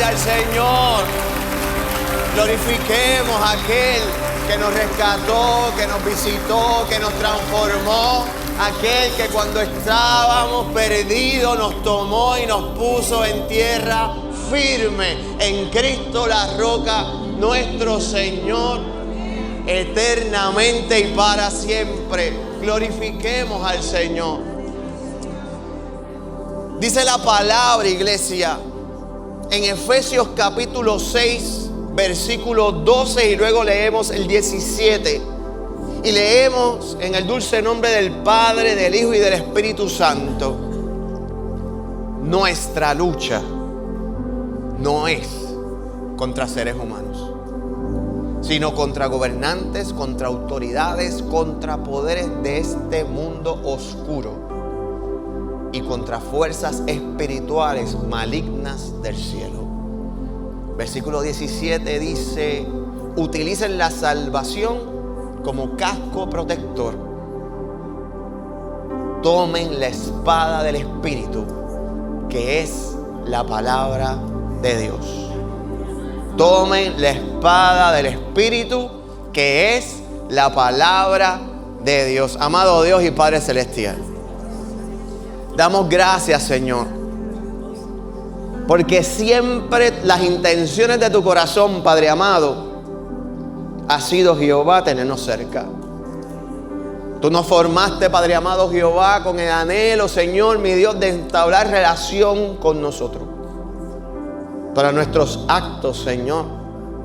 Gloria al Señor. Glorifiquemos a aquel que nos rescató, que nos visitó, que nos transformó. Aquel que cuando estábamos perdidos nos tomó y nos puso en tierra firme. En Cristo la roca, nuestro Señor, eternamente y para siempre. Glorifiquemos al Señor. Dice la palabra, iglesia, en Efesios capítulo 6, versículo 12, y luego leemos el 17. Y leemos en el dulce nombre del Padre, del Hijo y del Espíritu Santo. Nuestra lucha no es contra seres humanos, sino contra gobernantes, contra autoridades, contra poderes de este mundo oscuro y contra fuerzas espirituales malignas del cielo. Versículo 17 dice: utilicen la salvación como casco protector. Tomen la espada del Espíritu, que es la palabra de Dios. Tomen la espada del Espíritu, que es la palabra de Dios. Amado Dios y Padre Celestial, damos gracias, Señor, porque siempre las intenciones de tu corazón, Padre amado, ha sido, Jehová, tenernos cerca. Tú nos formaste, Padre amado Jehová, con el anhelo, Señor, mi Dios, de entablar relación con nosotros. Para nuestros actos, Señor,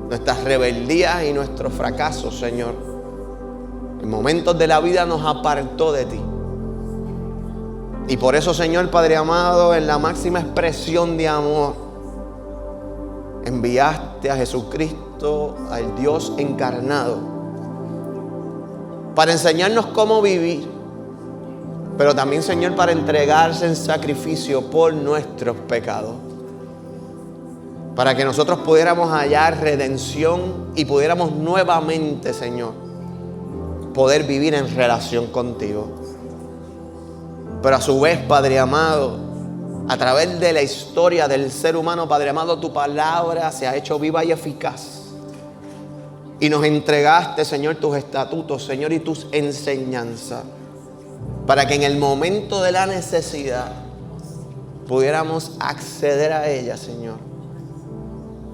nuestras rebeldías y nuestros fracasos, Señor, en momentos de la vida nos apartó de ti. Y por eso, Señor, Padre amado, en la máxima expresión de amor, enviaste a Jesucristo, al Dios encarnado, para enseñarnos cómo vivir, pero también, Señor, para entregarse en sacrificio por nuestros pecados, para que nosotros pudiéramos hallar redención y pudiéramos nuevamente, Señor, poder vivir en relación contigo. Pero a su vez, Padre amado, a través de la historia del ser humano, Padre amado, tu palabra se ha hecho viva y eficaz. Y nos entregaste, Señor, tus estatutos, Señor, y tus enseñanzas, para que en el momento de la necesidad pudiéramos acceder a ella, Señor,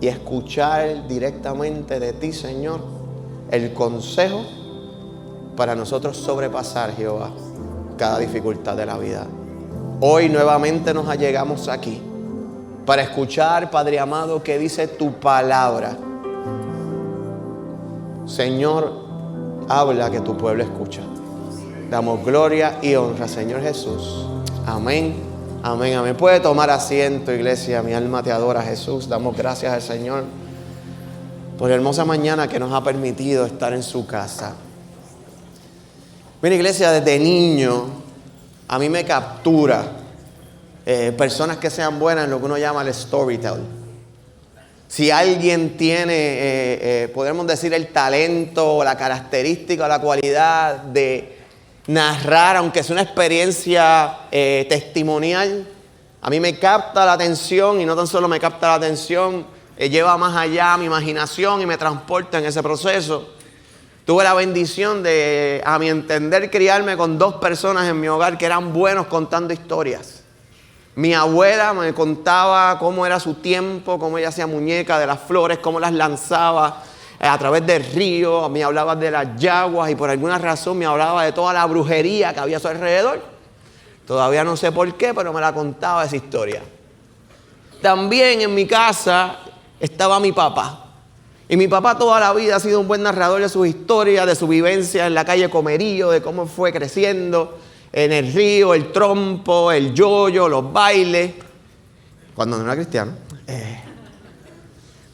y escuchar directamente de ti, Señor, el consejo para nosotros sobrepasar, Jehová, cada dificultad de la vida. Hoy nuevamente nos allegamos aquí para escuchar, Padre amado, que dice tu palabra. Señor, habla, que tu pueblo escucha. Damos gloria y honra, Señor Jesús. Amén, amén, amén. Puede tomar asiento, iglesia. Mi alma te adora, Jesús. Damos gracias al Señor por la hermosa mañana que nos ha permitido estar en su casa. Mira, iglesia, desde niño a mí me captura personas que sean buenas en lo que uno llama el storytelling. Si alguien tiene, podemos decir, el talento o la característica o la cualidad de narrar, aunque sea una experiencia testimonial, a mí me capta la atención, y no tan solo me capta la atención, lleva más allá mi imaginación y me transporta en ese proceso. Tuve la bendición de, a mi entender, criarme con dos personas en mi hogar que eran buenos contando historias. Mi abuela me contaba cómo era su tiempo, cómo ella hacía muñecas de las flores, cómo las lanzaba a través del río. Me hablaba de las yaguas y por alguna razón me hablaba de toda la brujería que había a su alrededor. Todavía no sé por qué, pero me la contaba esa historia. También en mi casa estaba mi papá. Y mi papá toda la vida ha sido un buen narrador de sus historias, de su vivencia en la calle Comerío, de cómo fue creciendo en el río, el trompo, el yoyo, los bailes, cuando no era cristiano.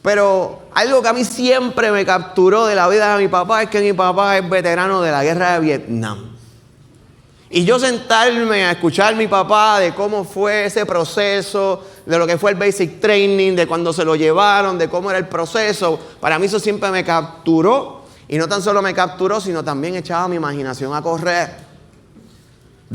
Pero algo que a mí siempre me capturó de la vida de mi papá es que mi papá es veterano de la guerra de Vietnam. Y yo sentarme a escuchar a mi papá de cómo fue ese proceso, de lo que fue el basic training, de cuando se lo llevaron, de cómo era el proceso, para mí eso siempre me capturó. Y no tan solo me capturó, sino también echaba mi imaginación a correr.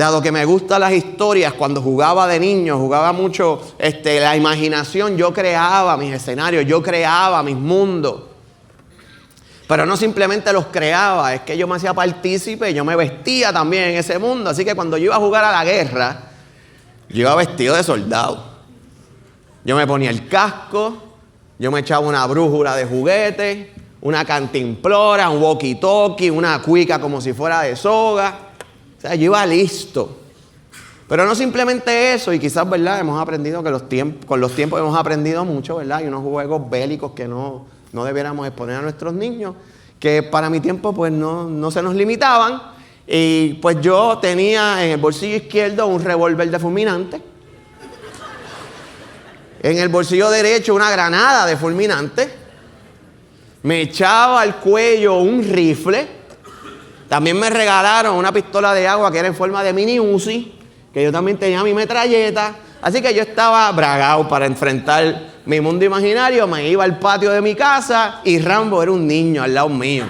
Dado que me gustan las historias, cuando jugaba de niño, jugaba mucho la imaginación, yo creaba mis escenarios, yo creaba mis mundos. Pero no simplemente los creaba, es que yo me hacía partícipe, yo me vestía también en ese mundo. Así que cuando yo iba a jugar a la guerra, yo iba vestido de soldado. Yo me ponía el casco, yo me echaba una brújula de juguete, una cantimplora, un walkie-talkie, una cuica como si fuera de soga. O sea, yo iba listo. Pero no simplemente eso, y quizás, ¿verdad? Hemos aprendido que con los tiempos hemos aprendido mucho, ¿verdad? Hay unos juegos bélicos que no debiéramos exponer a nuestros niños, que para mi tiempo pues no se nos limitaban. Y pues yo tenía en el bolsillo izquierdo un revólver de fulminante. En el bolsillo derecho una granada de fulminante. Me echaba al cuello un rifle. También me regalaron una pistola de agua que era en forma de mini Uzi, que yo también tenía mi metralleta. Así que yo estaba bragado para enfrentar mi mundo imaginario. Me iba al patio de mi casa y Rambo era un niño al lado mío.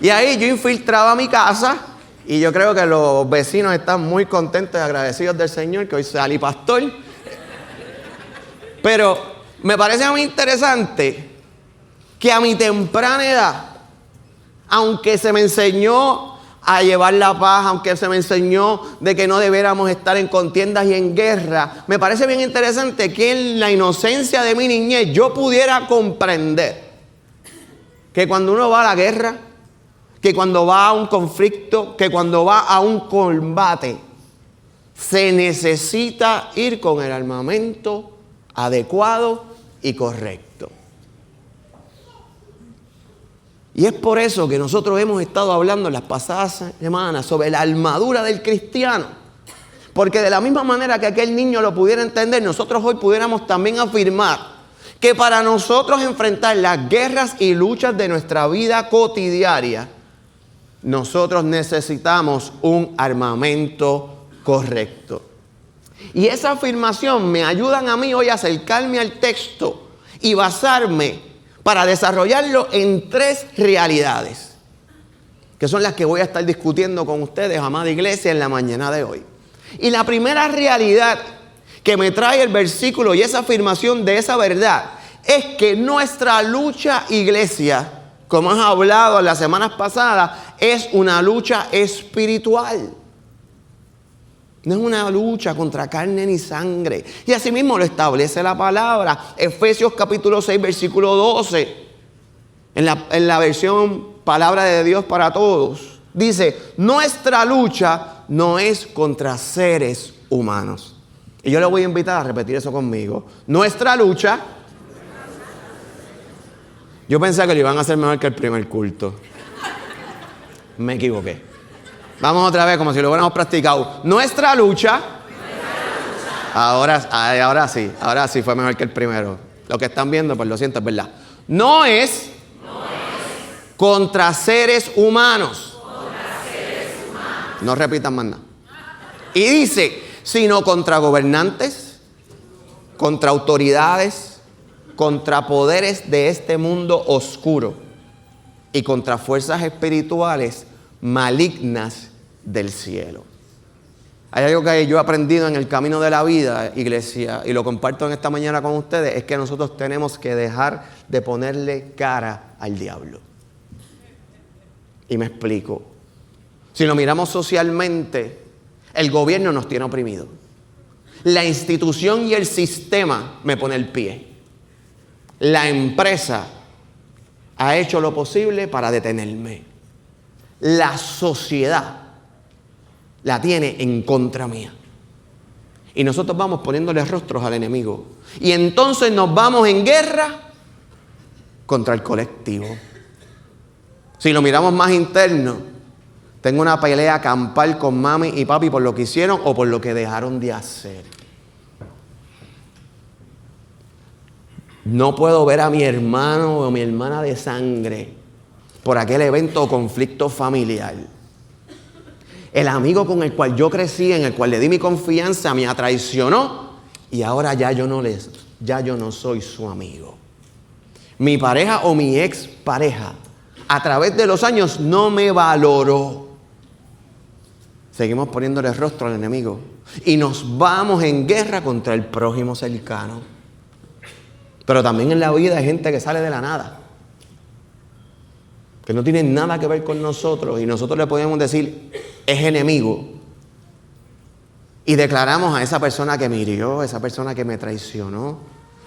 Y ahí yo infiltraba mi casa y yo creo que los vecinos están muy contentos y agradecidos del Señor que hoy salí pastor. Pero me parece a mí interesante que a mi temprana edad, aunque se me enseñó a llevar la paz, aunque se me enseñó de que no debiéramos estar en contiendas y en guerra, me parece bien interesante que en la inocencia de mi niñez yo pudiera comprender que cuando uno va a la guerra, que cuando va a un conflicto, que cuando va a un combate, se necesita ir con el armamento adecuado y correcto. Y es por eso que nosotros hemos estado hablando en las pasadas semanas sobre la armadura del cristiano. Porque de la misma manera que aquel niño lo pudiera entender, nosotros hoy pudiéramos también afirmar que para nosotros enfrentar las guerras y luchas de nuestra vida cotidiana, nosotros necesitamos un armamento correcto. Y esa afirmación me ayudan a mí hoy a acercarme al texto y basarme para desarrollarlo en 3 realidades, que son las que voy a estar discutiendo con ustedes, amada iglesia, en la mañana de hoy. Y la primera realidad que me trae el versículo y esa afirmación de esa verdad es que nuestra lucha, iglesia, como hemos hablado en las semanas pasadas, es una lucha espiritual. No es una lucha contra carne ni sangre. Y así mismo lo establece la palabra. Efesios capítulo 6, versículo 12. En la versión Palabra de Dios para Todos. Dice, nuestra lucha no es contra seres humanos. Y yo le voy a invitar a repetir eso conmigo. Nuestra lucha. Yo pensé que lo iban a hacer mejor que el primer culto. Me equivoqué. Vamos otra vez, como si lo hubiéramos practicado. Nuestra lucha. Ahora sí fue mejor que el primero. Lo que están viendo, pues lo siento, es verdad. No es contra seres humanos. No repitan más nada. Y dice, sino contra gobernantes, contra autoridades, contra poderes de este mundo oscuro y contra fuerzas espirituales malignas del cielo. Hay algo que yo he aprendido en el camino de la vida, iglesia, y lo comparto en esta mañana con ustedes, es que nosotros tenemos que dejar de ponerle cara al diablo. Y me explico. Si lo miramos socialmente, el gobierno nos tiene oprimido. La institución y el sistema me pone el pie. La empresa ha hecho lo posible para detenerme. La sociedad la tiene en contra mía. Y nosotros vamos poniéndole rostros al enemigo. Y entonces nos vamos en guerra contra el colectivo. Si lo miramos más interno, tengo una pelea campal con mami y papi por lo que hicieron o por lo que dejaron de hacer. No puedo ver a mi hermano o mi hermana de sangre por aquel evento o conflicto familiar. El amigo con el cual yo crecí, en el cual le di mi confianza, me traicionó y ahora ya yo no soy su amigo. Mi pareja o mi expareja a través de los años no me valoró. seguimos poniéndole rostro al enemigo y nos vamos en guerra contra el prójimo cercano. Pero también en la vida hay gente que sale de la nada, que no tiene nada que ver con nosotros y nosotros le podemos decir es enemigo y declaramos a esa persona que me hirió, esa persona que me traicionó,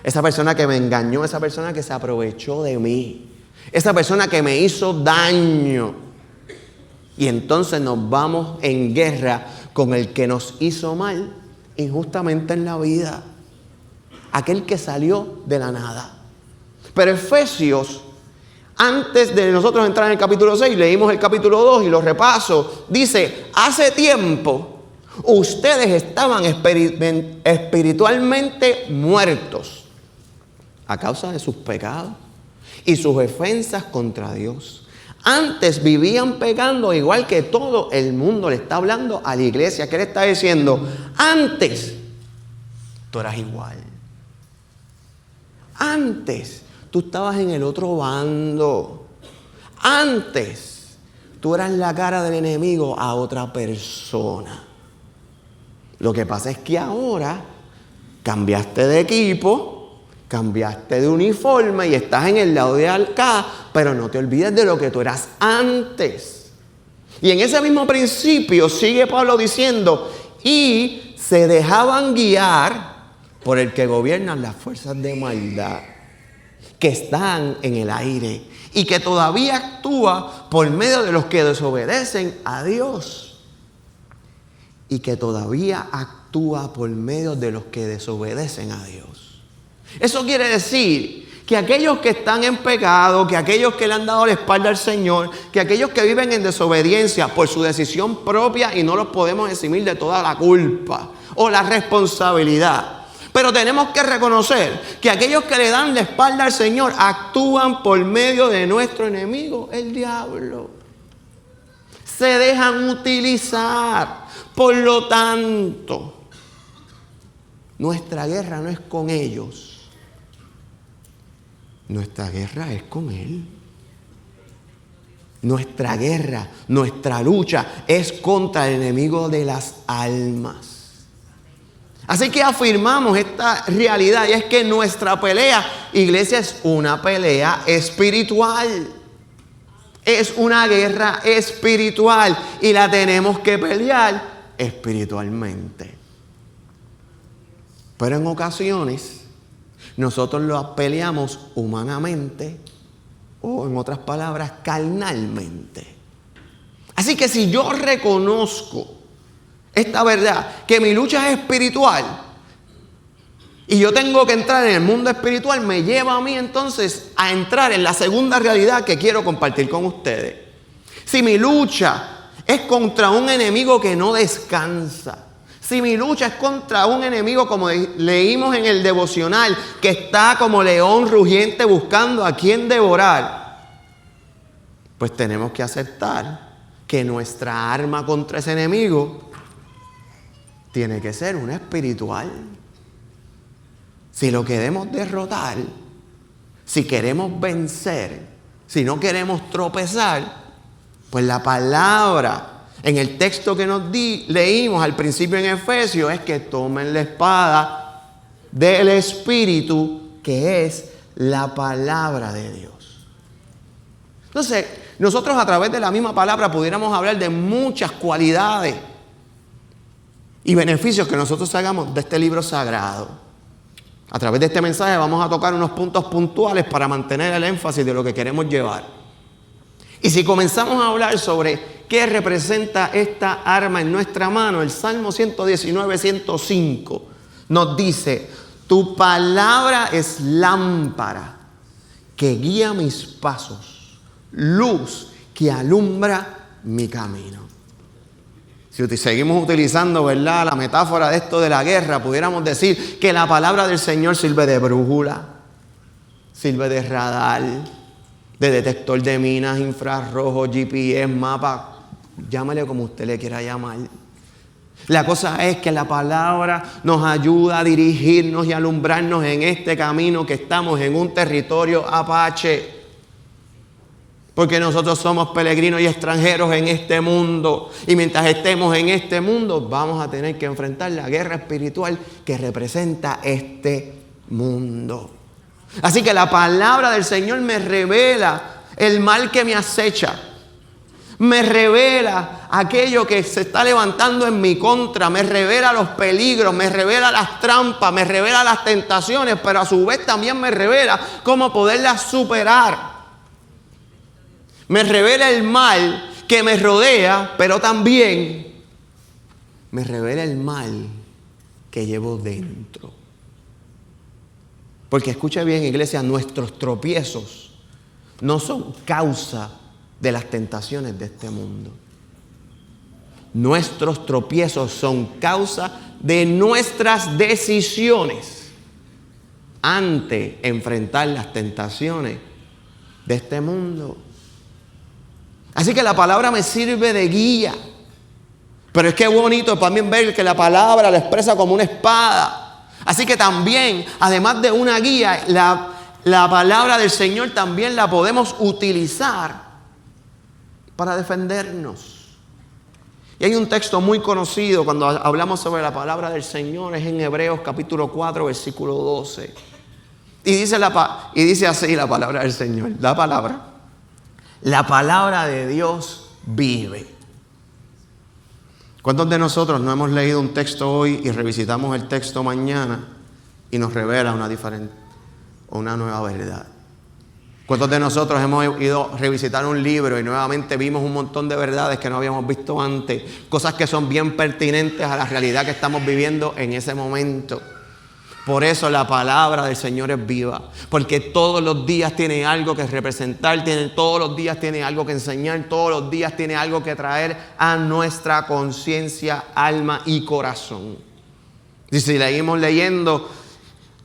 esa persona que me engañó, esa persona que se aprovechó de mí, esa persona que me hizo daño. Y entonces nos vamos en guerra con el que nos hizo mal injustamente en la vida. Aquel que salió de la nada. Pero Efesios, antes de nosotros entrar en el capítulo 6, leímos el capítulo 2 y lo repaso. Dice, hace tiempo ustedes estaban espiritualmente muertos a causa de sus pecados y sus ofensas contra Dios. Antes vivían pecando igual que todo el mundo. Le está hablando a la iglesia. ¿Qué le está diciendo? Antes tú eras igual. Antes tú estabas en el otro bando. Antes tú eras la cara del enemigo a otra persona. Lo que pasa es que ahora cambiaste de equipo, cambiaste de uniforme y estás en el lado de acá, pero no te olvides de lo que tú eras antes. Y en ese mismo principio sigue Pablo diciendo, y se dejaban guiar por el que gobierna las fuerzas de maldad, que están en el aire y que todavía actúa por medio de los que desobedecen a Dios. Y que todavía actúa por medio de los que desobedecen a Dios. Eso quiere decir que aquellos que están en pecado, que aquellos que le han dado la espalda al Señor, que aquellos que viven en desobediencia por su decisión propia y no los podemos eximir de toda la culpa o la responsabilidad. Pero tenemos que reconocer que aquellos que le dan la espalda al Señor actúan por medio de nuestro enemigo, el diablo. Se dejan utilizar. Por lo tanto, nuestra guerra no es con ellos. Nuestra guerra es con Él. Nuestra guerra, nuestra lucha es contra el enemigo de las almas. Así que afirmamos esta realidad y es que nuestra pelea, iglesia, es una pelea espiritual. Es una guerra espiritual y la tenemos que pelear espiritualmente. Pero en ocasiones nosotros lo peleamos humanamente o, en otras palabras, carnalmente. Así que si yo reconozco esta verdad, que mi lucha es espiritual y yo tengo que entrar en el mundo espiritual, me lleva a mí entonces a entrar en la segunda realidad que quiero compartir con ustedes. Si mi lucha es contra un enemigo que no descansa, si mi lucha es contra un enemigo, como leímos en el devocional, que está como león rugiente buscando a quien devorar, pues tenemos que aceptar que nuestra arma contra ese enemigo tiene que ser una espiritual. Si lo queremos derrotar, si queremos vencer, si no queremos tropezar, pues la palabra en el texto que nos leímos al principio en Efesios es que tomen la espada del Espíritu, que es la palabra de Dios. Entonces, nosotros a través de la misma palabra pudiéramos hablar de muchas cualidades y beneficios que nosotros hagamos de este libro sagrado. A través de este mensaje vamos a tocar unos puntos puntuales para mantener el énfasis de lo que queremos llevar. Y si comenzamos a hablar sobre qué representa esta arma en nuestra mano, el Salmo 119, 105 nos dice: tu palabra es lámpara que guía mis pasos, luz que alumbra mi camino. Si seguimos utilizando, ¿verdad?, la metáfora de esto de la guerra, pudiéramos decir que la palabra del Señor sirve de brújula, sirve de radar, de detector de minas, infrarrojo, GPS, mapa, llámale como usted le quiera llamar. La cosa es que la palabra nos ayuda a dirigirnos y alumbrarnos en este camino que estamos en un territorio apache. Porque nosotros somos peregrinos y extranjeros en este mundo. Y mientras estemos en este mundo, vamos a tener que enfrentar la guerra espiritual que representa este mundo. Así que la palabra del Señor me revela el mal que me acecha. Me revela aquello que se está levantando en mi contra. Me revela los peligros, me revela las trampas, me revela las tentaciones. Pero a su vez también me revela cómo poderlas superar. Me revela el mal que me rodea, pero también me revela el mal que llevo dentro. Porque escuche bien, iglesia, nuestros tropiezos no son causa de las tentaciones de este mundo. Nuestros tropiezos son causa de nuestras decisiones ante enfrentar las tentaciones de este mundo. Así que la palabra me sirve de guía. Pero es que bonito también ver que la palabra la expresa como una espada. Así que también, además de una guía, la palabra del Señor también la podemos utilizar para defendernos. Y hay un texto muy conocido cuando hablamos sobre la palabra del Señor, es en Hebreos capítulo 4, versículo 12. Y dice así la palabra del Señor, la palabra de Dios vive. ¿Cuántos de nosotros no hemos leído un texto hoy y revisitamos el texto mañana y nos revela una nueva verdad? ¿Cuántos de nosotros hemos ido a revisitar un libro y nuevamente vimos un montón de verdades que no habíamos visto antes? Cosas que son bien pertinentes a la realidad que estamos viviendo en ese momento. Por eso la palabra del Señor es viva, porque todos los días tiene algo que representar, todos los días tiene algo que enseñar, todos los días tiene algo que traer a nuestra conciencia, alma y corazón. Y si seguimos leyendo,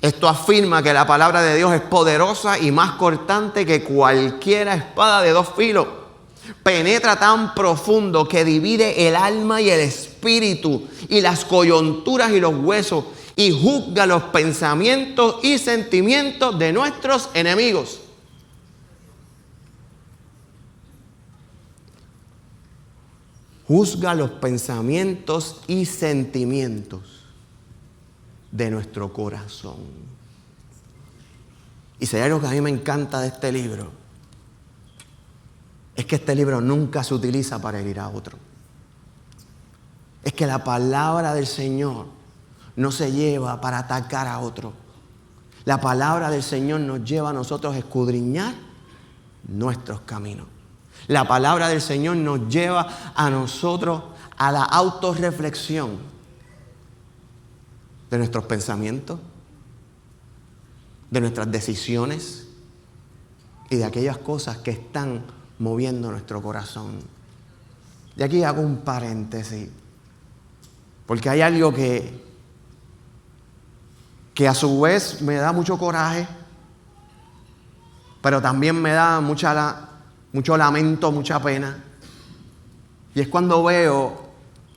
esto afirma que la palabra de Dios es poderosa y más cortante que cualquier espada de dos filos. Penetra tan profundo que divide el alma y el espíritu y las coyunturas y los huesos, y juzga los pensamientos y sentimientos de nuestros enemigos. Juzga los pensamientos y sentimientos de nuestro corazón. Y si hay algo que a mí me encanta de este libro, es que este libro nunca se utiliza para herir a otro. Es que la palabra del Señor no se lleva para atacar a otro. La palabra del Señor nos lleva a nosotros a escudriñar nuestros caminos. La palabra del Señor nos lleva a nosotros a la autorreflexión de nuestros pensamientos, de nuestras decisiones y de aquellas cosas que están moviendo nuestro corazón. Y aquí hago un paréntesis, porque hay algo que a su vez me da mucho coraje, pero también me da mucho lamento, mucha pena. Y es cuando veo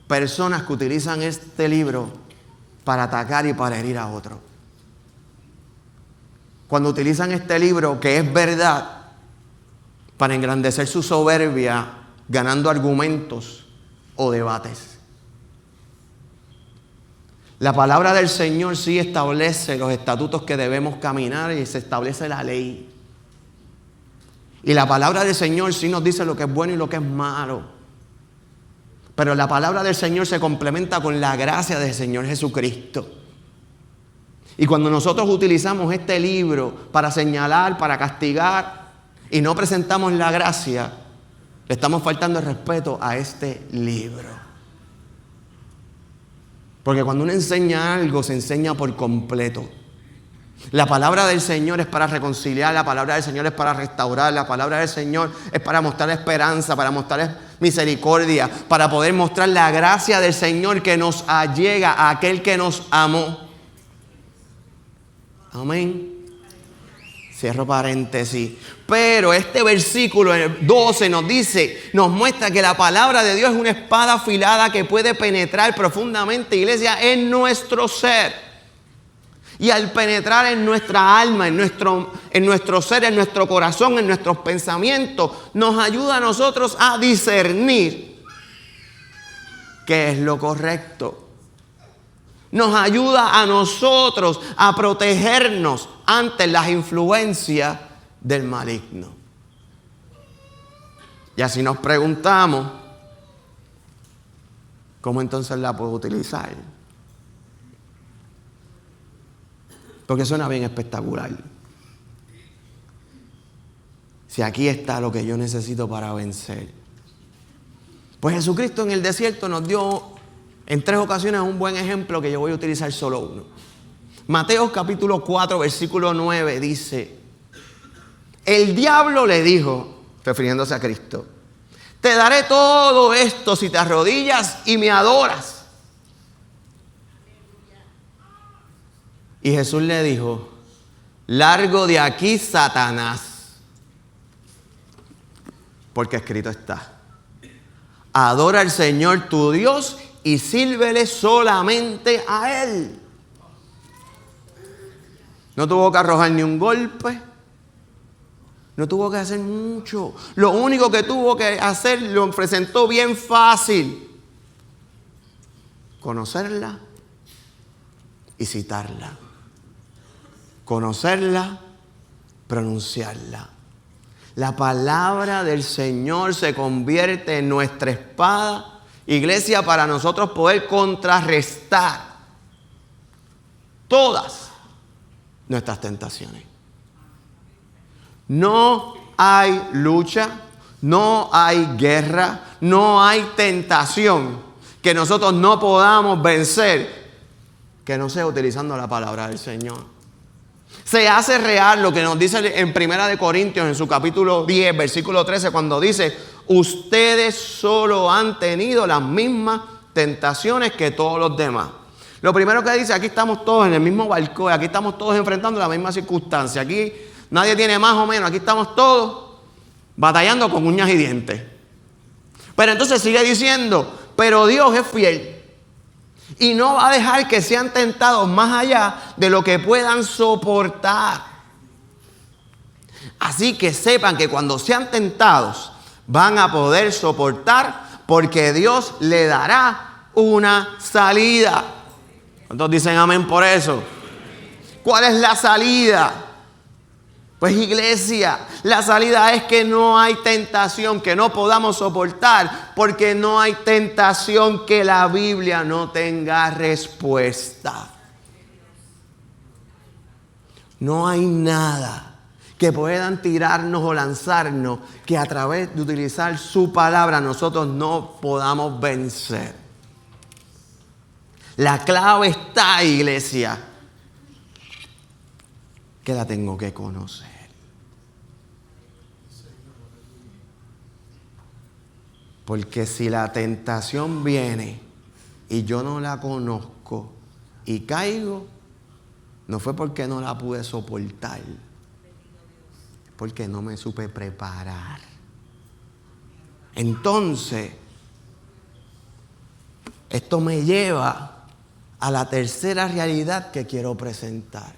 personas que utilizan este libro para atacar y para herir a otros. Cuando utilizan este libro, que es verdad, para engrandecer su soberbia, ganando argumentos o debates. La palabra del Señor sí establece los estatutos que debemos caminar y se establece la ley. Y la palabra del Señor sí nos dice lo que es bueno y lo que es malo. Pero la palabra del Señor se complementa con la gracia del Señor Jesucristo. Y cuando nosotros utilizamos este libro para señalar, para castigar y no presentamos la gracia, le estamos faltando el respeto a este libro. Porque cuando uno enseña algo, se enseña por completo. La palabra del Señor es para reconciliar, la palabra del Señor es para restaurar, la palabra del Señor es para mostrar esperanza, para mostrar misericordia, para poder mostrar la gracia del Señor que nos allega a aquel que nos amó. Amén. Cierro paréntesis. Pero este versículo, el 12, nos muestra que la palabra de Dios es una espada afilada que puede penetrar profundamente, iglesia, en nuestro ser. Y al penetrar en nuestra alma, en nuestro ser, en nuestro corazón, en nuestros pensamientos, nos ayuda a nosotros a discernir qué es lo correcto. Nos ayuda a nosotros a protegernos ante las influencias del maligno. Y así nos preguntamos, ¿cómo entonces la puedo utilizar? Porque suena bien espectacular. Si aquí está lo que yo necesito para vencer. Pues Jesucristo en el desierto nos dio en 3 ocasiones un buen ejemplo que yo voy a utilizar solo uno. Mateo capítulo 4, versículo 9 dice: el diablo le dijo, refiriéndose a Cristo, te daré todo esto si te arrodillas y me adoras. Y Jesús le dijo, largo de aquí, Satanás, porque escrito está, adora al Señor tu Dios y sírvele solamente a Él. No tuvo que arrojar ni un golpe, no tuvo que hacer mucho. Lo único que tuvo que hacer lo presentó bien fácil: conocerla y citarla. Conocerla, pronunciarla. La palabra del Señor se convierte en nuestra espada, iglesia, para nosotros poder contrarrestar todas nuestras tentaciones. No hay lucha, no hay guerra, no hay tentación que nosotros no podamos vencer que no sea utilizando la palabra del Señor. Se hace real lo que nos dice en 1 Corintios, en su capítulo 10, versículo 13, cuando dice: ustedes solo han tenido las mismas tentaciones que todos los demás. Lo primero que dice, aquí estamos todos en el mismo barco, aquí estamos todos enfrentando la misma circunstancia. Aquí nadie tiene más o menos, aquí estamos todos batallando con uñas y dientes. Pero entonces sigue diciendo, pero Dios es fiel y no va a dejar que sean tentados más allá de lo que puedan soportar. Así que sepan que cuando sean tentados van a poder soportar, porque Dios le dará una salida. ¿Cuántos dicen amén por eso? ¿Cuál es la salida? Pues iglesia, la salida es que no hay tentación que no podamos soportar, porque no hay tentación que la Biblia no tenga respuesta. No hay nada que puedan tirarnos o lanzarnos que a través de utilizar su palabra nosotros no podamos vencer. La clave está, iglesia, que la tengo que conocer. Porque si la tentación viene y yo no la conozco y caigo, no fue porque no la pude soportar, es porque no me supe preparar. Entonces, esto me lleva a la tercera realidad que quiero presentar.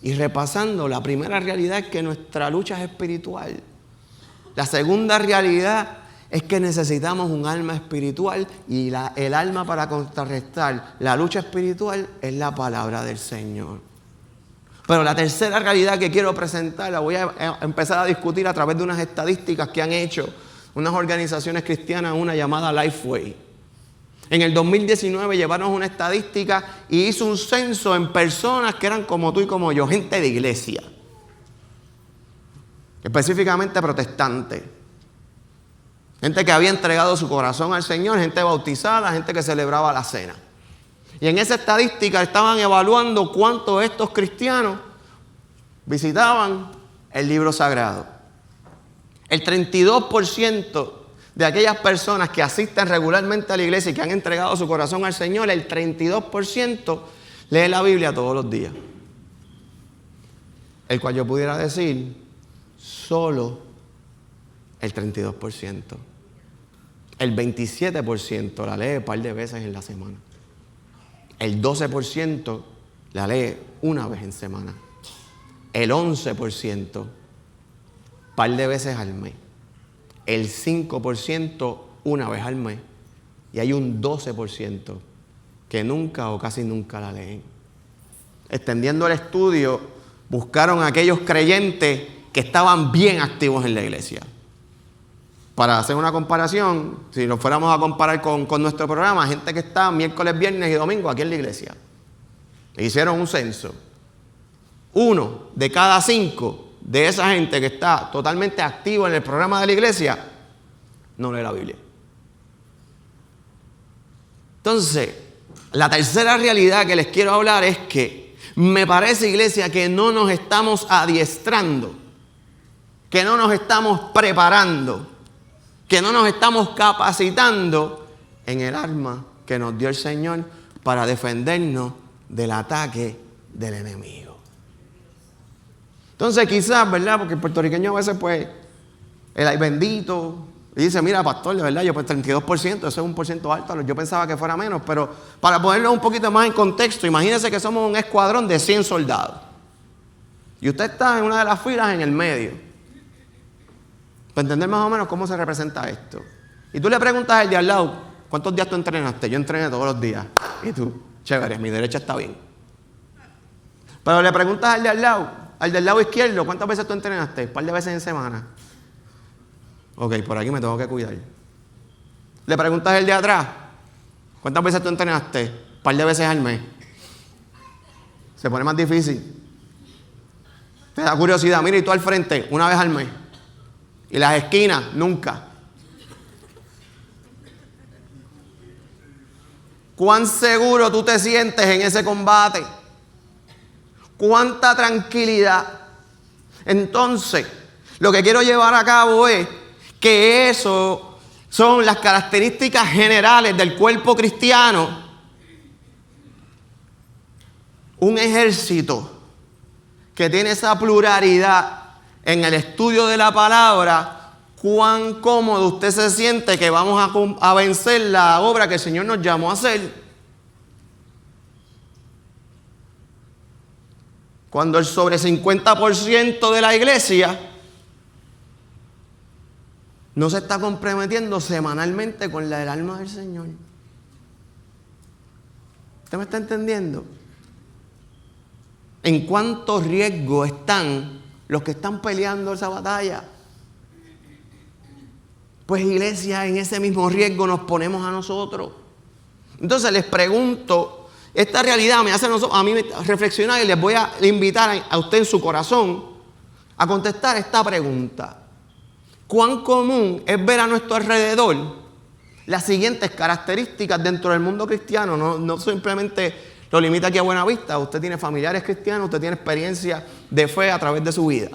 Y repasando, la primera realidad es que nuestra lucha es espiritual. La segunda realidad es que necesitamos un alma espiritual, y el alma para contrarrestar la lucha espiritual es la palabra del Señor. Pero la tercera realidad que quiero presentar la voy a empezar a discutir a través de unas estadísticas que han hecho unas organizaciones cristianas, una llamada Lifeway. En el 2019 llevaron una estadística y hizo un censo en personas que eran como tú y como yo, gente de iglesia, específicamente protestantes. Gente que había entregado su corazón al Señor, gente bautizada, gente que celebraba la cena. Y en esa estadística estaban evaluando cuántos estos cristianos visitaban el libro sagrado. El 32% de aquellas personas que asisten regularmente a la iglesia y que han entregado su corazón al Señor, el 32% lee la Biblia todos los días. El cual yo pudiera decir, solo el 32%. El 27% la lee un par de veces en la semana. El 12% la lee una vez en semana. El 11%, par de veces al mes. El 5%, una vez al mes. Y hay un 12% que nunca o casi nunca la leen. Extendiendo el estudio, buscaron a aquellos creyentes que estaban bien activos en la iglesia. Para hacer una comparación, si nos fuéramos a comparar con nuestro programa, gente que está miércoles, viernes y domingo aquí en la iglesia. Hicieron un censo. 1 de cada 5 de esa gente que está totalmente activo en el programa de la iglesia no lee la Biblia. Entonces, la tercera realidad que les quiero hablar es que me parece, iglesia, que no nos estamos adiestrando, que no nos estamos preparando, que no nos estamos capacitando en el arma que nos dio el Señor para defendernos del ataque del enemigo. Entonces quizás, ¿verdad? Porque el puertorriqueño a veces pues, el ay bendito, y dice, mira pastor, de verdad, yo pues 32%, eso es un porciento alto, yo pensaba que fuera menos, pero para ponerlo un poquito más en contexto, imagínense que somos un escuadrón de 100 soldados. Y usted está en una de las filas en el medio. Para entender más o menos cómo se representa esto. Y tú le preguntas al de al lado, ¿cuántos días tú entrenaste? Yo entrené todos los días. Y tú, chévere, mi derecha está bien. Pero le preguntas al de al del lado izquierdo, ¿cuántas veces tú entrenaste? Un par de veces en semana. Ok, por aquí me tengo que cuidar. Le preguntas al de atrás, ¿cuántas veces tú entrenaste? Un par de veces al mes. Se pone más difícil. Te da curiosidad, mira, y tú al frente, una vez al mes. Y las esquinas, nunca. ¿Cuán seguro tú te sientes en ese combate? ¿Cuánta tranquilidad? Entonces, lo que quiero llevar a cabo es que eso son las características generales del cuerpo cristiano. Un ejército que tiene esa pluralidad en el estudio de la palabra, cuán cómodo usted se siente que vamos a vencer la obra que el Señor nos llamó a hacer. Cuando el sobre 50% de la iglesia no se está comprometiendo semanalmente con el alma del Señor. ¿Usted me está entendiendo? ¿En cuánto riesgo están los que están peleando esa batalla? Pues iglesia, en ese mismo riesgo nos ponemos a nosotros. Entonces les pregunto, esta realidad me hace a mí reflexionar y les voy a invitar a usted en su corazón a contestar esta pregunta. ¿Cuán común es ver a nuestro alrededor las siguientes características dentro del mundo cristiano? No simplemente lo limita aquí a Buenavista. Usted tiene familiares cristianos, usted tiene experiencia de fe a través de su vida.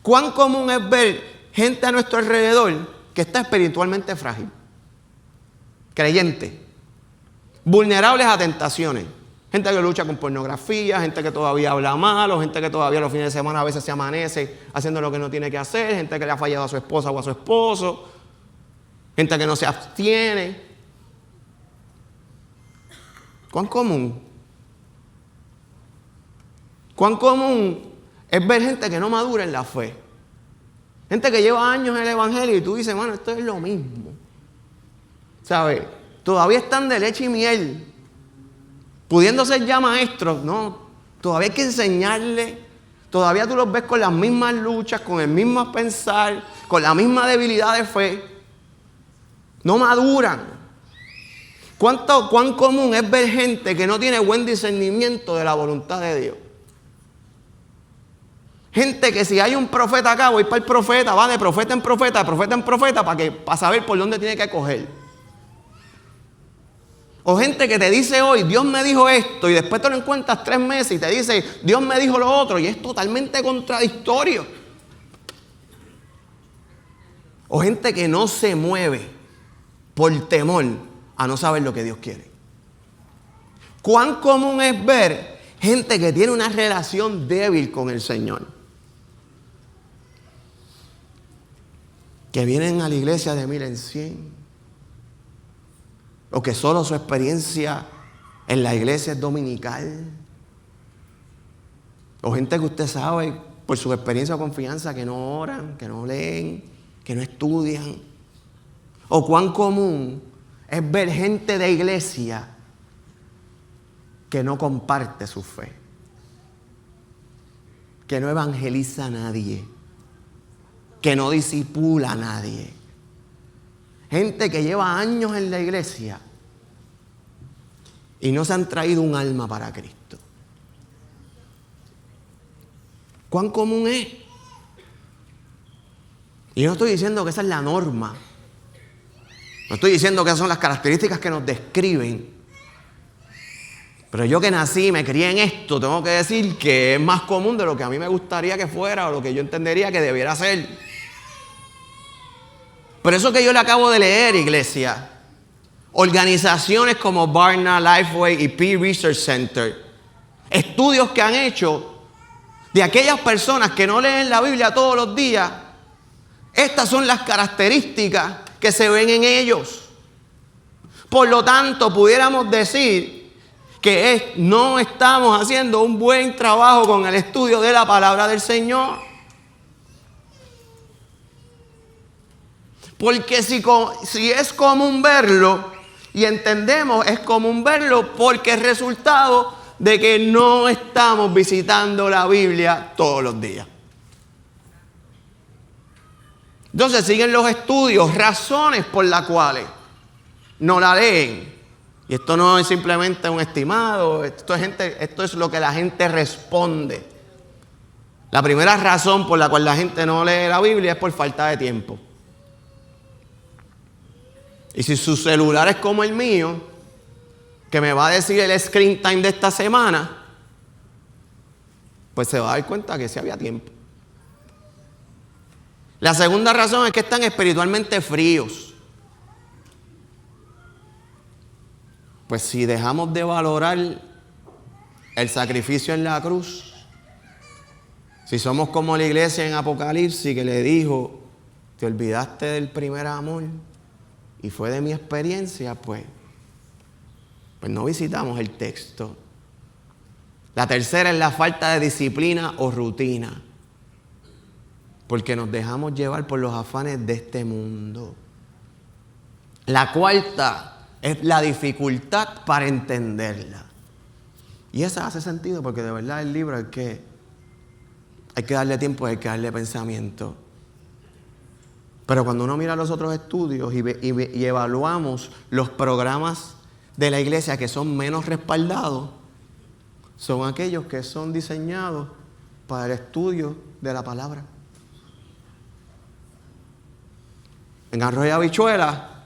¿Cuán común es ver gente a nuestro alrededor que está espiritualmente frágil, creyente, vulnerables a tentaciones? Gente que lucha con pornografía, gente que todavía habla malo, gente que todavía los fines de semana a veces se amanece haciendo lo que no tiene que hacer, gente que le ha fallado a su esposa o a su esposo, gente que no se abstiene. ¿Cuán común? ¿Cuán común es ver gente que no madura en la fe? Gente que lleva años en el evangelio y tú dices, mano, esto es lo mismo. ¿Sabes? Todavía están de leche y miel. Pudiendo ser ya maestros, no. Todavía hay que enseñarle. Todavía tú los ves con las mismas luchas, con el mismo pensar, con la misma debilidad de fe. No maduran. ¿Cuán común es ver gente que no tiene buen discernimiento de la voluntad de Dios? Gente que si hay un profeta acá, voy para el profeta, va de profeta en profeta, de profeta en profeta, para saber por dónde tiene que coger. O gente que te dice hoy, Dios me dijo esto, y después te lo encuentras 3 meses y te dice, Dios me dijo lo otro, y es totalmente contradictorio. O gente que no se mueve por temor a no saber lo que Dios quiere. ¿Cuán común es ver gente que tiene una relación débil con el Señor? Que vienen a la iglesia de 1000 en 100. O que solo su experiencia en la iglesia es dominical. O gente que usted sabe por su experiencia o confianza que no oran, que no leen, que no estudian. O cuán común es ver gente de iglesia que no comparte su fe, que no evangeliza a nadie, que no discipula a nadie. Gente que lleva años en la iglesia y no se han traído un alma para Cristo. ¿Cuán común es? Y no estoy diciendo que esa es la norma. No estoy diciendo que esas son las características que nos describen. Pero yo que nací y me crié en esto, tengo que decir que es más común de lo que a mí me gustaría que fuera o lo que yo entendería que debiera ser. Por eso que yo le acabo de leer, iglesia, organizaciones como Barna, Lifeway y Pew Research Center, estudios que han hecho de aquellas personas que no leen la Biblia todos los días, estas son las características que se ven en ellos. Por lo tanto, pudiéramos decir que no estamos haciendo un buen trabajo con el estudio de la palabra del Señor. Porque si es común verlo, y entendemos, es común verlo porque es resultado de que no estamos visitando la Biblia todos los días. Entonces siguen los estudios, razones por las cuales no la leen. Y esto no es simplemente un estimado, esto es lo que la gente responde. La primera razón por la cual la gente no lee la Biblia es por falta de tiempo. Y si su celular es como el mío, que me va a decir el screen time de esta semana, pues se va a dar cuenta que sí había tiempo. La segunda razón es que están espiritualmente fríos. Pues si dejamos de valorar el sacrificio en la cruz, si somos como la iglesia en Apocalipsis que le dijo, te olvidaste del primer amor y fue de mi experiencia, pues no visitamos el texto. La tercera es la falta de disciplina o rutina, porque nos dejamos llevar por los afanes de este mundo. La cuarta es la dificultad para entenderla. Y esa hace sentido porque de verdad el libro hay que darle tiempo, hay que darle pensamiento. Pero cuando uno mira los otros estudios y evaluamos los programas de la iglesia que son menos respaldados, son aquellos que son diseñados para el estudio de la palabra. En Arroz y Habichuela,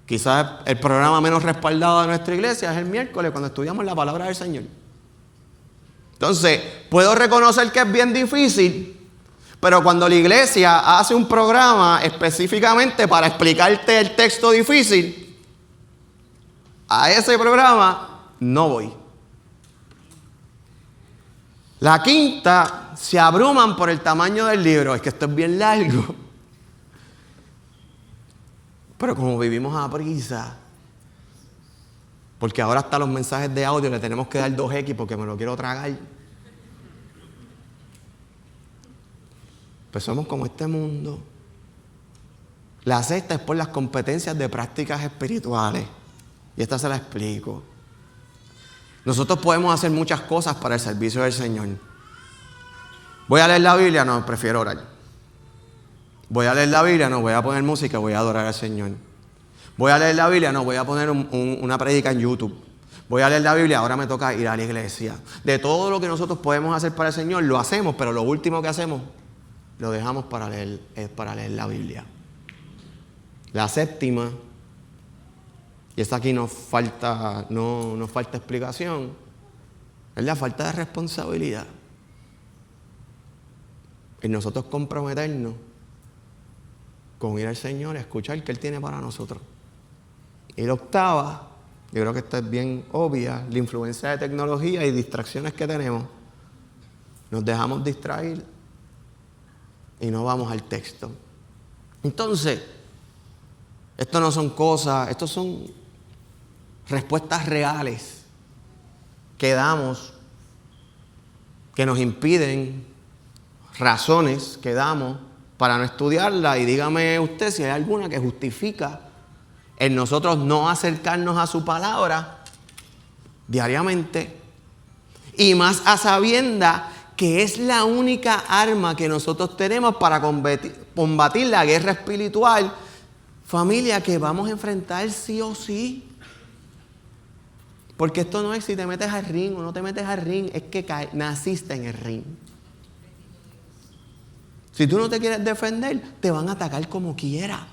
quizás el programa menos respaldado de nuestra iglesia es el miércoles cuando estudiamos la palabra del Señor. Entonces, puedo reconocer que es bien difícil, pero cuando la iglesia hace un programa específicamente para explicarte el texto difícil, a ese programa no voy. La quinta, se abruman por el tamaño del libro. Es que esto es bien largo. Pero como vivimos a prisa, porque ahora hasta los mensajes de audio le tenemos que dar 2X porque me lo quiero tragar. Pues somos como este mundo. La sexta es por las competencias de prácticas espirituales. Y esta se la explico. Nosotros podemos hacer muchas cosas para el servicio del Señor. ¿Voy a leer la Biblia? No, prefiero orar. ¿Voy a leer la Biblia? No, voy a poner música, voy a adorar al Señor. ¿Voy a leer la Biblia? No, voy a poner una prédica en YouTube. Voy a leer la Biblia, ahora me toca ir a la iglesia. De todo lo que nosotros podemos hacer para el Señor, lo hacemos, pero lo último que hacemos, lo dejamos para leer la Biblia. La séptima, y esta aquí nos falta explicación, es la falta de responsabilidad. Y nosotros comprometernos con ir al Señor y escuchar que Él tiene para nosotros. Y la octava, yo creo que esta es bien obvia, la influencia de tecnología y distracciones que tenemos. Nos dejamos distraer y no vamos al texto. Entonces, esto no son cosas, estos son respuestas reales que damos que nos impiden, razones que damos para no estudiarla. Y dígame usted si hay alguna que justifica en nosotros no acercarnos a su palabra diariamente. Y más a sabienda que es la única arma que nosotros tenemos para combatir la guerra espiritual, familia, que vamos a enfrentar sí o sí. Porque esto no es si te metes al ring o no te metes al ring, es que naciste en el ring. Si tú no te quieres defender, te van a atacar como quiera.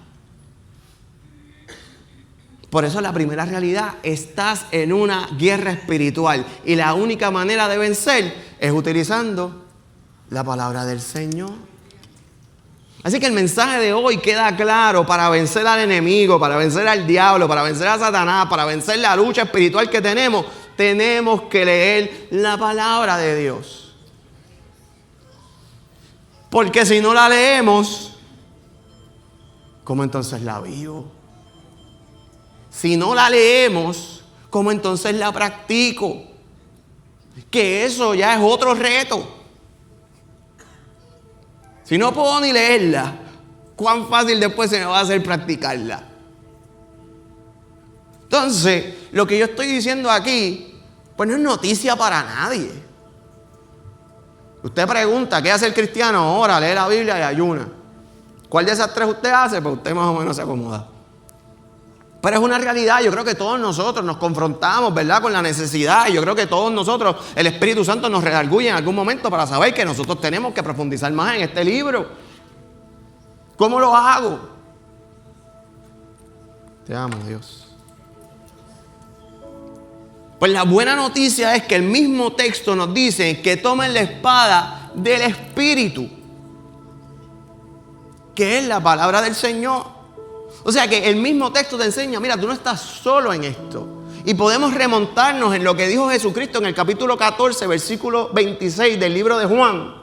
Por eso la primera realidad, estás en una guerra espiritual. Y la única manera de vencer es utilizando la palabra del Señor. Así que el mensaje de hoy queda claro: para vencer al enemigo, para vencer al diablo, para vencer a Satanás, para vencer la lucha espiritual que tenemos que leer la palabra de Dios. Porque si no la leemos, ¿cómo entonces la vivo? Si no la leemos, ¿cómo entonces la practico? Que eso ya es otro reto. Si no puedo ni leerla, ¿cuán fácil después se me va a hacer practicarla? Entonces, lo que yo estoy diciendo aquí, pues no es noticia para nadie. Usted pregunta, ¿qué hace el cristiano? Ahora lee la Biblia y ayuna. ¿Cuál de esas tres usted hace? Pues usted más o menos se acomoda. Pero es una realidad. Yo creo que todos nosotros nos confrontamos, ¿verdad?, con la necesidad. Y yo creo que todos nosotros, el Espíritu Santo nos redarguye en algún momento para saber que nosotros tenemos que profundizar más en este libro. ¿Cómo lo hago? Te amo, Dios. Pues la buena noticia es que el mismo texto nos dice que tomen la espada del Espíritu, que es la palabra del Señor. O sea que el mismo texto te enseña, mira, tú no estás solo en esto. Y podemos remontarnos en lo que dijo Jesucristo en el capítulo 14, versículo 26 del libro de Juan.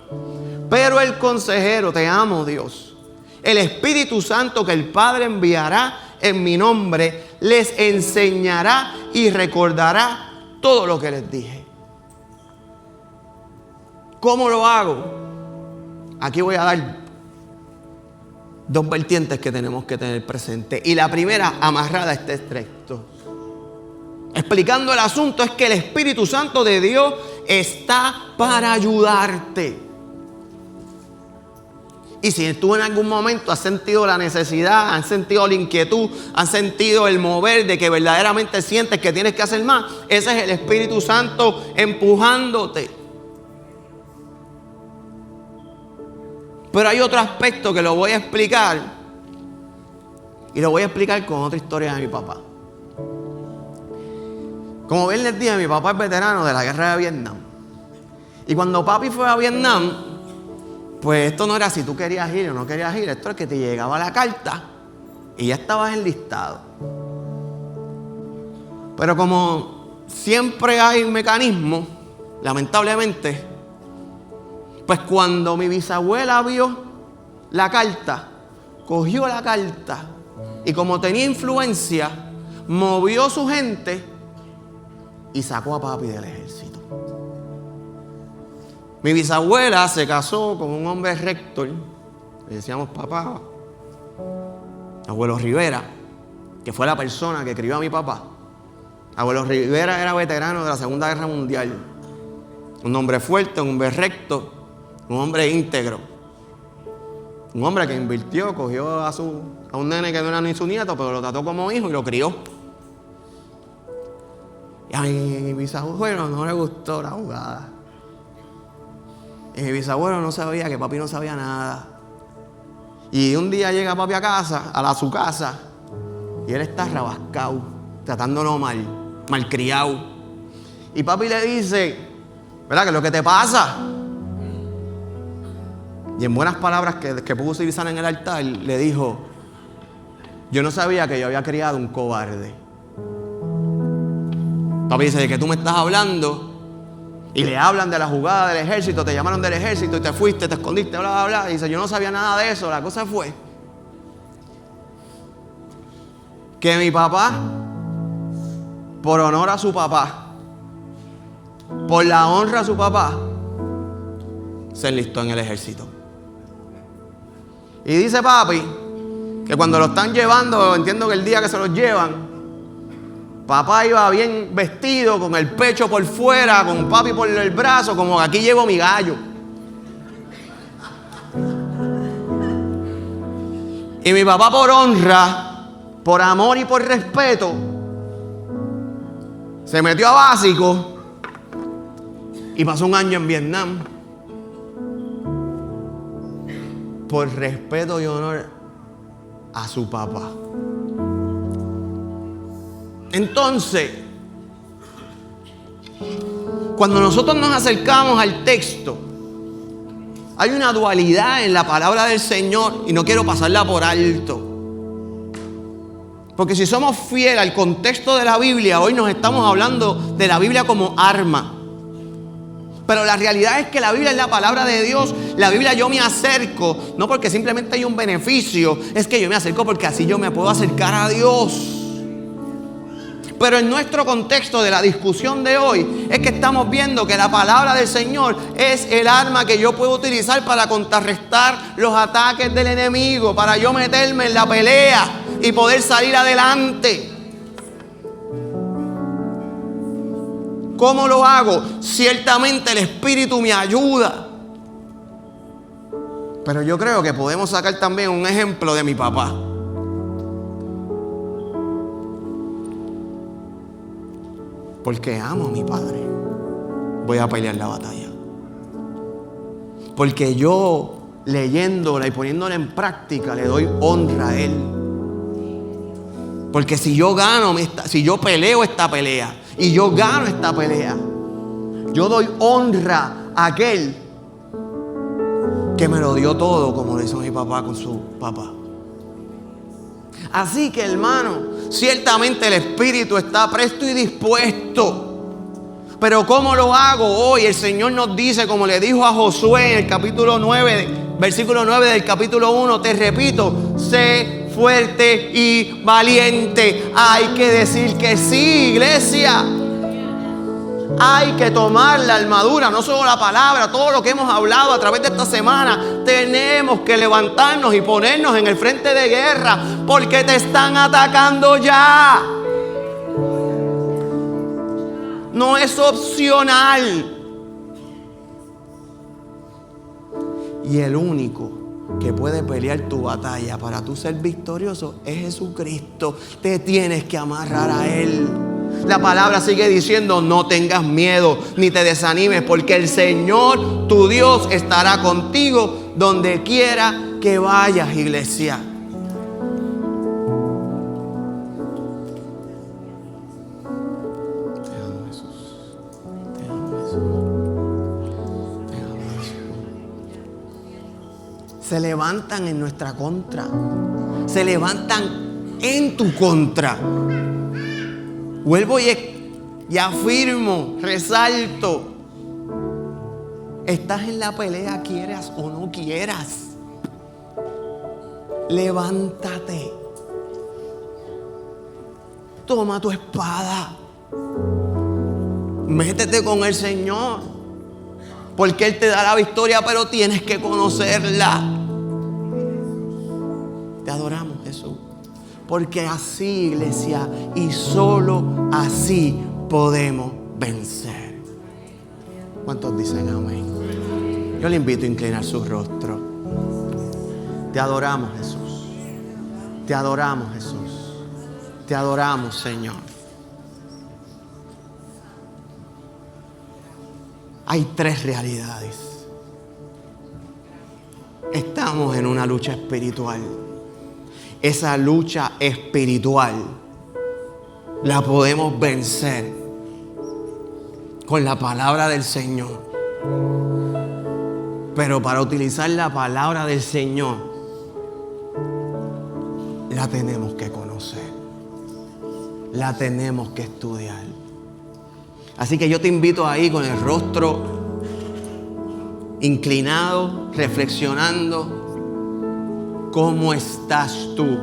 Pero el consejero, te amo, Dios, el Espíritu Santo que el Padre enviará en mi nombre, les enseñará y recordará todo lo que les dije. ¿Cómo lo hago? Aquí voy a dar dos vertientes que tenemos que tener presente. Y la primera, amarrada a este texto, explicando el asunto, es que el Espíritu Santo de Dios está para ayudarte. Y si tú en algún momento has sentido la necesidad, has sentido la inquietud, has sentido el mover de que verdaderamente sientes que tienes que hacer más, ese es el Espíritu Santo empujándote. Pero hay otro aspecto que lo voy a explicar. Y lo voy a explicar con otra historia de mi papá. Como bien les dije, mi papá es veterano de la guerra de Vietnam. Y cuando papi fue a Vietnam, pues esto no era si tú querías ir o no querías ir. Esto es que te llegaba la carta y ya estabas enlistado. Pero como siempre hay mecanismos, lamentablemente, pues cuando mi bisabuela vio la carta, cogió la carta y como tenía influencia, movió su gente y sacó a papi del ejército. Mi bisabuela se casó con un hombre rector, le decíamos papá, abuelo Rivera, que fue la persona que crió a mi papá. Abuelo Rivera era veterano de la Segunda Guerra Mundial. Un hombre fuerte, un hombre recto, un hombre íntegro. Un hombre que invirtió, cogió a un nene que no era ni su nieto, pero lo trató como hijo y lo crió. Y a mi bisabuelo no le gustó la jugada. Y mi bisabuelo no sabía que papi no sabía nada. Y un día llega papi a casa, su casa, y él está rabascado, tratándolo malcriado. Y papi le dice, ¿verdad? ¿Qué es lo que te pasa? Y en buenas palabras que pudo utilizar en el altar, le dijo, yo no sabía que yo había criado un cobarde. Papi dice, ¿de qué tú me estás hablando? Y le hablan de la jugada del ejército, te llamaron del ejército y te fuiste, te escondiste, bla, bla, bla. Y dice, yo no sabía nada de eso. La cosa fue que mi papá, por honor a su papá, por la honra a su papá, se enlistó en el ejército. Y dice papi que cuando lo están llevando, entiendo que el día que se los llevan, papá iba bien vestido, con el pecho por fuera, con papi por el brazo, como aquí llevo mi gallo. Y mi papá, por honra, por amor y por respeto, se metió a básico y pasó un año en Vietnam. Por respeto y honor a su papá. Entonces, cuando nosotros nos acercamos al texto, hay una dualidad en la palabra del Señor y no quiero pasarla por alto. Porque si somos fieles al contexto de la Biblia, hoy nos estamos hablando de la Biblia como arma. Pero la realidad es que la Biblia es la palabra de Dios. La Biblia yo me acerco, no porque simplemente hay un beneficio, es que yo me acerco porque así yo me puedo acercar a Dios. Pero en nuestro contexto de la discusión de hoy es que estamos viendo que la palabra del Señor es el arma que yo puedo utilizar para contrarrestar los ataques del enemigo, para yo meterme en la pelea y poder salir adelante. ¿Cómo lo hago? Ciertamente el Espíritu me ayuda. Pero yo creo que podemos sacar también un ejemplo de mi papá. Porque amo a mi padre, voy a pelear la batalla. Porque yo, leyéndola y poniéndola en práctica, le doy honra a él. Porque si yo gano, si yo peleo esta pelea y yo gano esta pelea, yo doy honra a aquel que me lo dio todo, como lo hizo mi papá con su papá. Así que, hermano, ciertamente el Espíritu está presto y dispuesto. Pero ¿cómo lo hago hoy? El Señor nos dice, como le dijo a Josué en el capítulo 9, versículo 9 del capítulo 1, te repito, sé fuerte y valiente. Hay que decir que sí, iglesia. Hay que tomar la armadura, no solo la palabra, todo lo que hemos hablado a través de esta semana. Tenemos que levantarnos y ponernos en el frente de guerra, porque te están atacando ya. No es opcional. Y el único que puede pelear tu batalla para tú ser victorioso es Jesucristo. Te tienes que amarrar a Él. La palabra sigue diciendo, no tengas miedo ni te desanimes, porque el Señor, tu Dios, estará contigo donde quiera que vayas, iglesia. Te amo, Jesús. Te amo, Jesús. Te amo, Jesús. Se levantan en nuestra contra. Se levantan en tu contra. Vuelvo y afirmo, resalto. Estás en la pelea, quieras o no quieras. Levántate. Toma tu espada. Métete con el Señor. Porque Él te da la victoria, pero tienes que conocerla. Te adoramos, Jesús. Porque así, iglesia, y solo así podemos vencer. ¿Cuántos dicen amén? Yo le invito a inclinar su rostro. Te adoramos, Jesús. Te adoramos, Jesús. Te adoramos, Señor. Hay tres realidades. Estamos en una lucha espiritual. Esa lucha espiritual la podemos vencer con la palabra del Señor. Pero para utilizar la palabra del Señor, la tenemos que conocer. La tenemos que estudiar. Así que yo te invito ahí con el rostro inclinado, reflexionando. ¿Cómo estás tú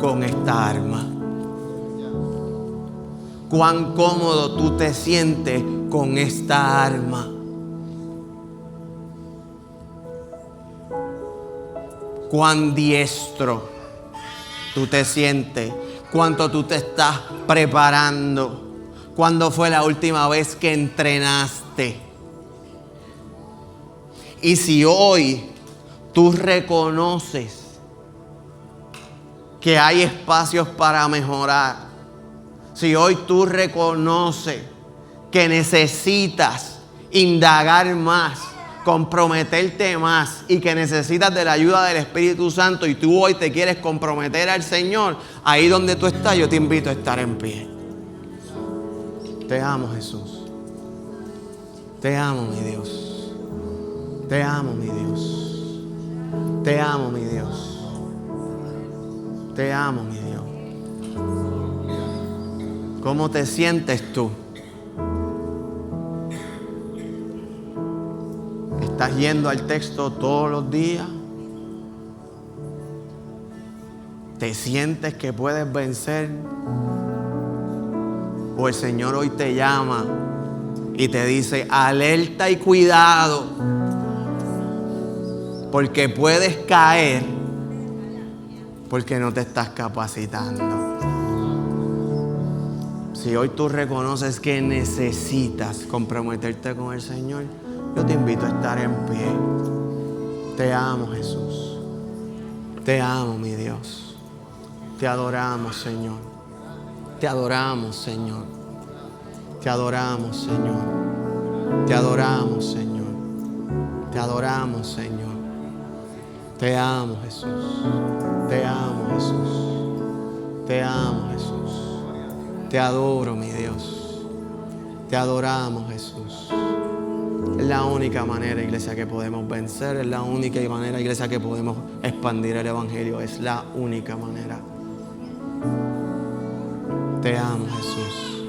con esta arma? ¿Cuán cómodo tú te sientes con esta arma? cuán diestro tú te sientes, cuánto tú te estás preparando, cuándo fue la última vez que entrenaste. Y si hoy tú reconoces que hay espacios para mejorar, si hoy tú reconoces que necesitas indagar más, comprometerte más y que necesitas de la ayuda del Espíritu Santo y tú hoy te quieres comprometer al Señor, ahí donde tú estás yo te invito a estar en pie. Te amo, Jesús. Te amo, mi Dios. Te amo, mi Dios. Te amo, mi Dios. Te amo, mi Dios. ¿Cómo te sientes tú? ¿Estás yendo al texto todos los días? ¿Te sientes que puedes vencer? ¿O el Señor hoy te llama y te dice, alerta y cuidado, porque puedes caer porque no te estás capacitando? Si hoy tú reconoces que necesitas comprometerte con el Señor, yo te invito a estar en pie. Te amo, Jesús. Te amo, mi Dios. Te adoramos, Señor. Te adoramos, Señor. Te adoramos, Señor. Te adoramos, Señor. Te adoramos, Señor. Te amo, Jesús. Te amo, Jesús. Te amo, Jesús. Te adoro, mi Dios. Te adoramos, Jesús. Es la única manera, iglesia, que podemos vencer. Es la única manera, iglesia, que podemos expandir el Evangelio. Es la única manera. Te amo, Jesús.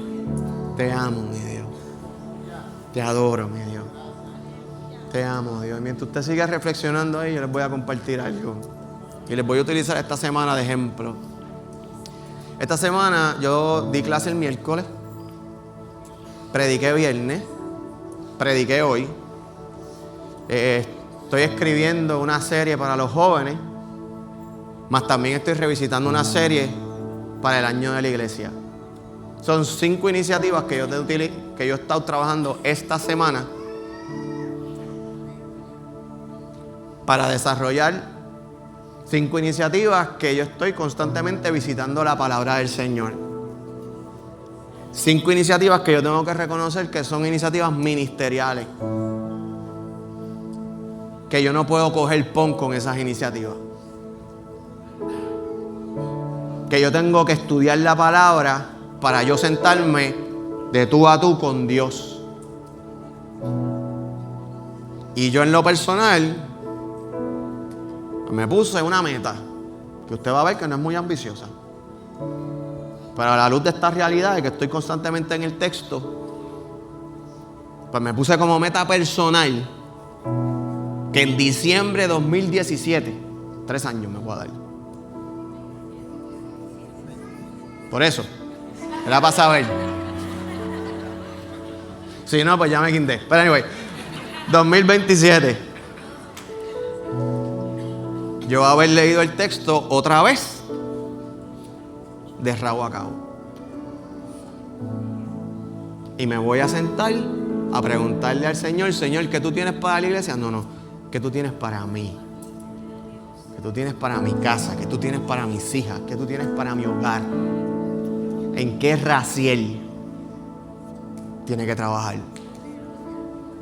Te amo, mi Dios. Te adoro, mi Dios. Te amo, Dios. Y mientras usted siga reflexionando ahí, yo les voy a compartir algo. Y les voy a utilizar esta semana de ejemplo. Esta semana yo di clase el miércoles. Prediqué viernes. Prediqué hoy. Estoy escribiendo una serie para los jóvenes. Más también estoy revisitando una serie para el año de la iglesia. Son 5 iniciativas que yo he estado trabajando esta semana para desarrollar 5 iniciativas que yo estoy constantemente visitando la palabra del Señor. 5 iniciativas que yo tengo que reconocer que son iniciativas ministeriales. Que yo no puedo coger pon con esas iniciativas. Que yo tengo que estudiar la palabra para yo sentarme de tú a tú con Dios. Y yo en lo personal me puse una meta que usted va a ver que no es muy ambiciosa. Pero a la luz de esta realidad de que estoy constantemente en el texto, pues me puse como meta personal que en diciembre de 2017, 3 años me voy a dar. Por eso, era para saber. Si no, pues ya me quindé. Pero anyway, 2027. Yo voy a haber leído el texto otra vez de rabo a cabo. Y me voy a sentar a preguntarle al Señor, Señor, ¿qué tú tienes para la iglesia? No, ¿qué tú tienes para mí? ¿Qué tú tienes para mi casa? ¿Qué tú tienes para mis hijas? ¿Qué tú tienes para mi hogar? ¿En qué Raciel tiene que trabajar?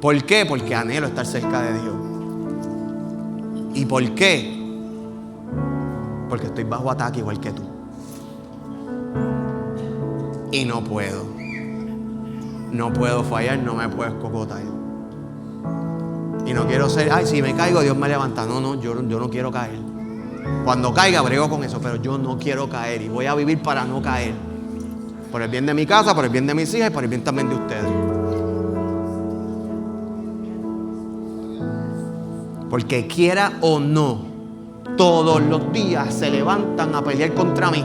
¿Por qué? Porque anhelo estar cerca de Dios. ¿Y por qué? Porque estoy bajo ataque igual que tú. Y no puedo. No puedo fallar, no me puedo escocotar. Y no quiero ser, ay, si me caigo, Dios me levanta. No, yo no quiero caer. Cuando caiga, brego con eso, pero yo no quiero caer. Y voy a vivir para no caer. Por el bien de mi casa, por el bien de mis hijas y por el bien también de ustedes. Porque quiera o no, todos los días se levantan a pelear contra mí.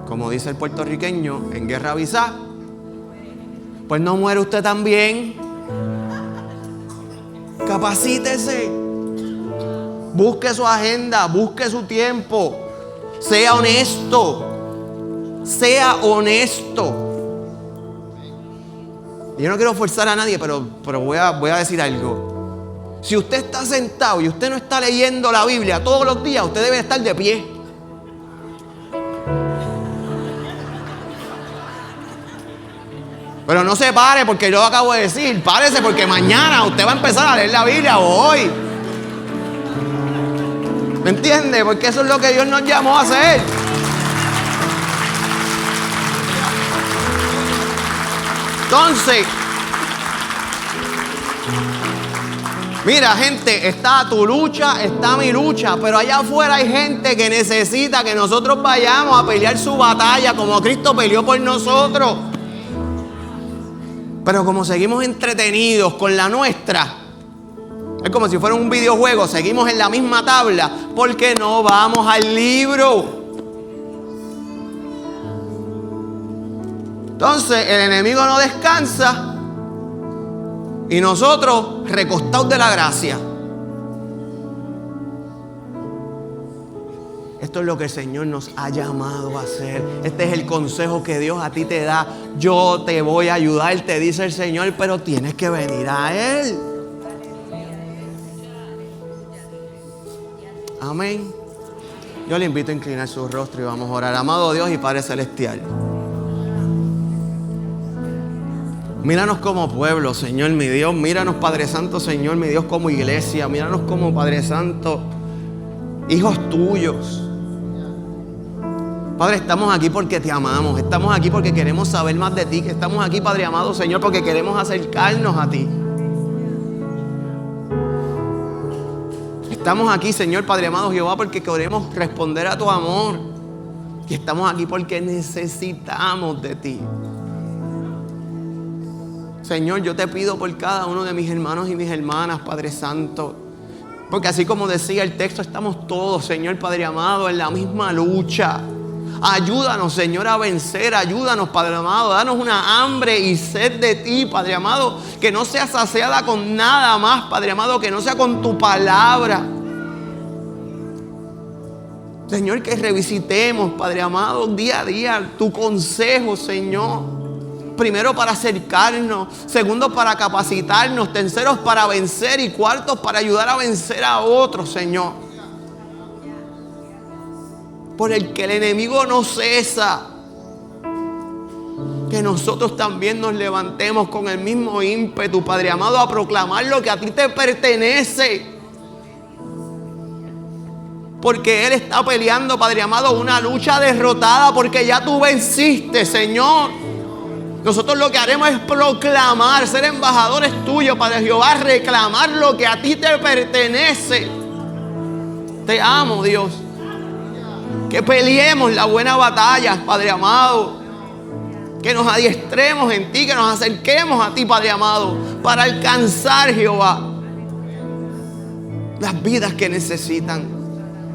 Como dice el puertorriqueño, en guerra avisá, pues no muere usted también. Capacítese. Busque su agenda, busque su tiempo. Sea honesto. Sea honesto. Yo no quiero forzar a nadie, pero voy a decir algo. Si usted está sentado y usted no está leyendo la Biblia todos los días, usted debe estar de pie. Pero no se pare porque yo lo acabo de decir. Párese porque mañana usted va a empezar a leer la Biblia o hoy. ¿Me entiende? Porque eso es lo que Dios nos llamó a hacer. Entonces, mira, gente, está tu lucha, está mi lucha, pero allá afuera hay gente que necesita que nosotros vayamos a pelear su batalla como Cristo peleó por nosotros. Pero como seguimos entretenidos con la nuestra, es como si fuera un videojuego, seguimos en la misma tabla, porque no vamos al libro. Entonces el enemigo no descansa y nosotros recostados de la gracia. Esto es lo que el Señor nos ha llamado a hacer. Este es el consejo que Dios a ti te da. Yo te voy a ayudar, te dice el Señor, pero tienes que venir a Él. Amén. Yo le invito a inclinar su rostro y vamos a orar. Amado Dios y Padre Celestial, míranos como pueblo, Señor mi Dios. Míranos, Padre Santo, Señor mi Dios, como iglesia. Míranos como, Padre Santo, hijos tuyos. Padre, estamos aquí porque te amamos. Estamos aquí porque queremos saber más de ti. Estamos aquí, Padre amado, Señor, porque queremos acercarnos a ti. Estamos aquí, Señor, Padre amado Jehová, porque queremos responder a tu amor. Y estamos aquí porque necesitamos de ti. Señor, yo te pido por cada uno de mis hermanos y mis hermanas, Padre Santo. Porque así como decía el texto, estamos todos, Señor, Padre amado, en la misma lucha. Ayúdanos, Señor, a vencer. Ayúdanos, Padre amado. Danos una hambre y sed de ti, Padre amado, que no sea saciada con nada más, Padre amado, que no sea con tu palabra. Señor, que revisitemos, Padre amado, día a día tu consejo, Señor. Primero para acercarnos, segundo para capacitarnos, terceros para vencer y cuartos para ayudar a vencer a otros, Señor. Por el que el enemigo no cesa. Que nosotros también nos levantemos con el mismo ímpetu, Padre amado, a proclamar lo que a ti te pertenece. Porque Él está peleando, Padre amado, una lucha derrotada, porque ya tú venciste, Señor. Nosotros lo que haremos es proclamar, ser embajadores tuyos, Padre Jehová, reclamar lo que a ti te pertenece. Te amo, Dios. Que peleemos la buena batalla, Padre amado. Que nos adiestremos en ti, que nos acerquemos a ti, Padre amado, para alcanzar, Jehová, las vidas que necesitan.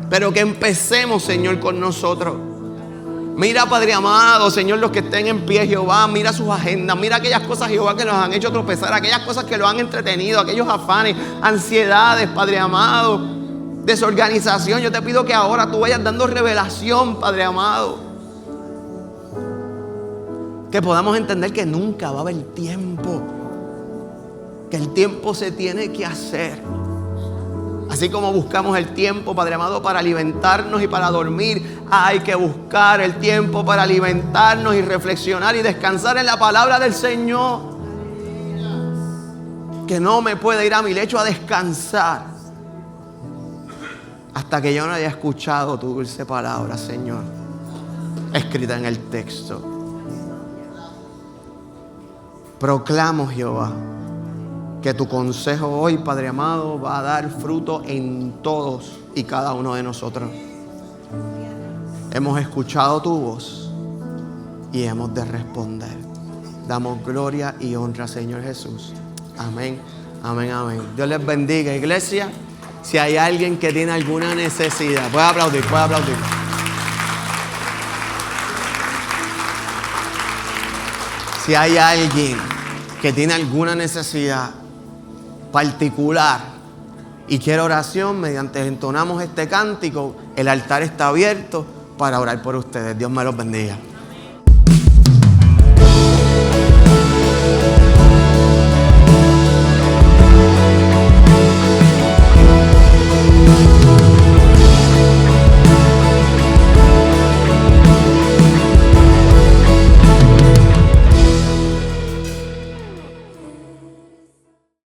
Pero que empecemos, Señor, con nosotros. Mira, Padre amado, Señor, los que estén en pie, Jehová, mira sus agendas, mira aquellas cosas, Jehová, que nos han hecho tropezar, aquellas cosas que lo han entretenido, aquellos afanes, ansiedades, Padre amado, desorganización. Yo te pido que ahora tú vayas dando revelación, Padre amado. Que podamos entender que nunca va a haber tiempo, que el tiempo se tiene que hacer. Así como buscamos el tiempo, Padre amado, para alimentarnos y para dormir, hay que buscar el tiempo para alimentarnos y reflexionar y descansar en la palabra del Señor. Que no me puede ir a mi lecho a descansar hasta que yo no haya escuchado tu dulce palabra, Señor, escrita en el texto. Proclamo, Jehová, que tu consejo hoy, Padre amado, va a dar fruto en todos y cada uno de nosotros. Hemos escuchado tu voz y hemos de responder. Damos gloria y honra, Señor Jesús. Amén, amén, amén. Dios les bendiga, iglesia. Si hay alguien que tiene alguna necesidad, puede aplaudir, puede aplaudir. Si hay alguien que tiene alguna necesidad particular, y quiere oración, mediante entonamos este cántico, el altar está abierto para orar por ustedes. Dios me los bendiga.